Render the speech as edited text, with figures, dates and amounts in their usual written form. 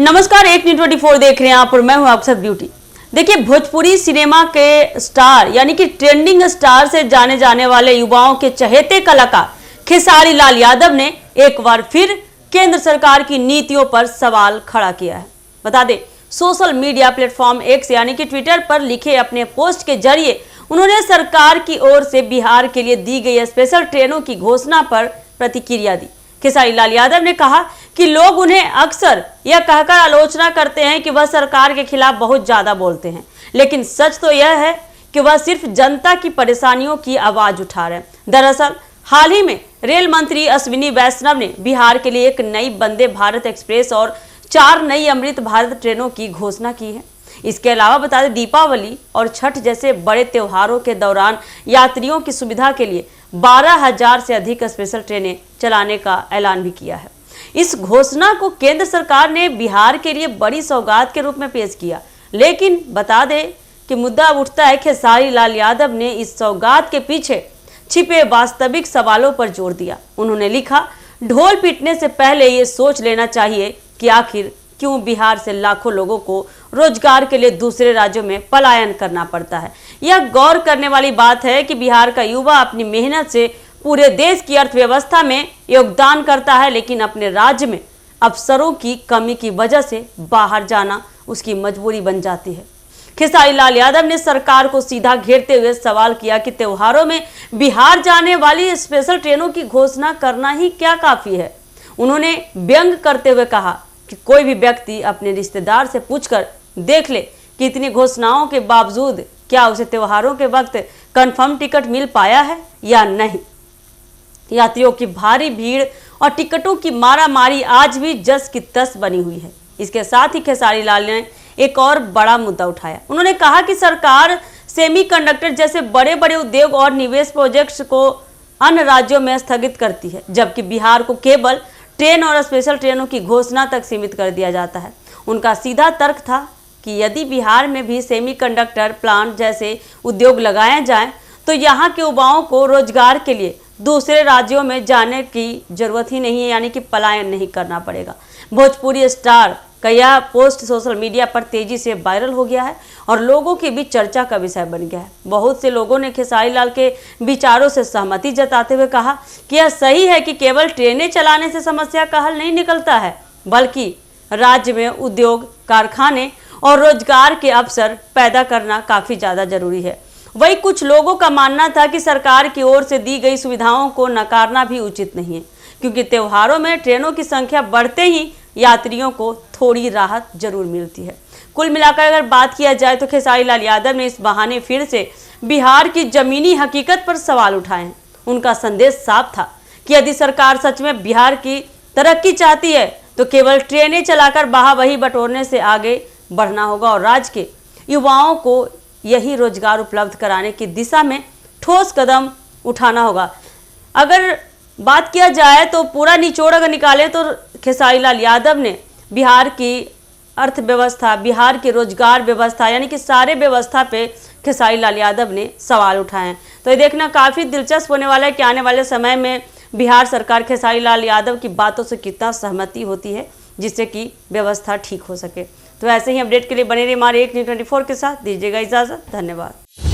नमस्कार, एक न्यूज़ 24 देख रहे हैं आप और मैं हूं अक्षत ब्यूटी। देखिए, भोजपुरी सिनेमा के स्टार यानी कि ट्रेंडिंग स्टार से जाने जाने वाले युवाओं के चहेते कलाकार खेसारी लाल यादव ने एक बार फिर केंद्र सरकार की नीतियों पर सवाल खड़ा किया है। बता दें, सोशल मीडिया प्लेटफॉर्म एक्स यानी कि ट्विटर पर लिखे अपने पोस्ट के जरिए उन्होंने सरकार की ओर से बिहार के लिए दी गई स्पेशल ट्रेनों की घोषणा पर प्रतिक्रिया दी। खेसारी लाल यादव ने कहा कि लोग उन्हें अक्सर यह कहकर आलोचना करते हैं कि वह सरकार के खिलाफ बहुत ज्यादा बोलते हैं, लेकिन सच तो यह है कि वह सिर्फ जनता की परेशानियों की आवाज उठा रहे हैं। दरअसल हाल ही में रेल मंत्री अश्विनी वैष्णव ने बिहार के लिए एक नई वंदे भारत एक्सप्रेस और 4 नई अमृत भारत ट्रेनों की घोषणा की है। इसके अलावा बता दें, दीपावली और छठ जैसे बड़े त्योहारों के दौरान यात्रियों की सुविधा के लिए 12,000 से अधिक स्पेशल ट्रेनें चलाने का ऐलान भी किया है। इस घोषणा को केंद्र सरकार ने बिहार के लिए बड़ी सौगात के रूप में पेश किया, लेकिन बता दें कि मुद्दा उठता है खेसारी लाल यादव ने इस सौगात के पीछे छिपे वास्तविक सवालों पर जोर दिया। उन्होंने लिखा, ढोल पीटने से पहले ये सोच लेना चाहिए कि आखिर क्यों बिहार से लाखों लोगों को रोजगार के लिए दूसरे राज्यों में पलायन करना पड़ता है। यह गौर करने वाली बात है कि बिहार का युवा अपनी मेहनत से पूरे देश की अर्थव्यवस्था में योगदान करता है, लेकिन अपने राज्य में अवसरों की कमी की वजह से बाहर जाना उसकी मजबूरी बन जाती है। खेसारी लाल यादव ने सरकार को सीधा घेरते हुए सवाल किया कि त्योहारों में बिहार जाने वाली स्पेशल ट्रेनों की घोषणा करना ही क्या काफी है। उन्होंने व्यंग करते हुए कहा कि कोई भी व्यक्ति अपने रिश्तेदार से पूछकर देख ले कि इतनी घोषणाओं के बावजूद क्या उसे त्योहारों के वक्त कंफर्म टिकट मिल पाया है या नहीं। यात्रियों की भारी भीड़ और टिकटों की मारामारी आज भी जस की तस बनी हुई है। इसके साथ ही खेसारी लाल ने एक और बड़ा मुद्दा उठाया। उन्होंने कहा कि सरकार सेमीकंडक्टर जैसे बड़े बड़े उद्योग और निवेश प्रोजेक्ट्स को अन्य राज्यों में स्थगित करती है, जबकि बिहार को केवल ट्रेन और स्पेशल ट्रेनों की घोषणा तक सीमित कर दिया जाता है। उनका सीधा तर्क था कि यदि बिहार में भी सेमीकंडक्टर प्लांट जैसे उद्योग लगाए जाएं, तो यहाँ के युवाओं को रोजगार के लिए दूसरे राज्यों में जाने की जरूरत ही नहीं है, यानी कि पलायन नहीं करना पड़ेगा। भोजपुरी स्टार का यह पोस्ट सोशल मीडिया पर तेजी से वायरल हो गया है और लोगों के बीच चर्चा का विषय बन गया है। बहुत से लोगों ने खेसारी लाल के विचारों से सहमति जताते हुए कहा कि यह सही है कि केवल ट्रेनें चलाने से समस्या का हल नहीं निकलता है, बल्कि राज्य में उद्योग, कारखाने और रोजगार के अवसर पैदा करना काफ़ी ज़्यादा जरूरी है। वही कुछ लोगों का मानना था कि सरकार की ओर से दी गई सुविधाओं को नकारना भी उचित नहीं है, क्योंकि त्योहारों में ट्रेनों की संख्या बढ़ते ही यात्रियों को थोड़ी राहत जरूर मिलती है। कुल मिलाकर अगर बात किया जाए तो खेसारी लाल यादव ने इस बहाने फिर से बिहार की जमीनी हकीकत पर सवाल उठाए हैं। उनका संदेश साफ था कि यदि सरकार सच में बिहार की तरक्की चाहती है तो केवल ट्रेनें चलाकर वाहवाही बटोरने से आगे बढ़ना होगा और राज्य के युवाओं को यही रोजगार उपलब्ध कराने की दिशा में ठोस कदम उठाना होगा। अगर बात किया जाए तो पूरा निचोड़ अगर निकालें तो खेसारी लाल यादव ने बिहार की अर्थव्यवस्था, बिहार की रोजगार व्यवस्था यानी कि सारे व्यवस्था पे खेसारी लाल यादव ने सवाल उठाए हैं। तो ये देखना काफ़ी दिलचस्प होने वाला है कि आने वाले समय में बिहार सरकार खेसारी लाल यादव की बातों से कितना सहमति होती है, जिससे कि व्यवस्था ठीक हो सके। तो ऐसे ही अपडेट के लिए बने रहिए हमारे एक न्यूज़ 24 के साथ। दीजिएगा इजाज़त। धन्यवाद।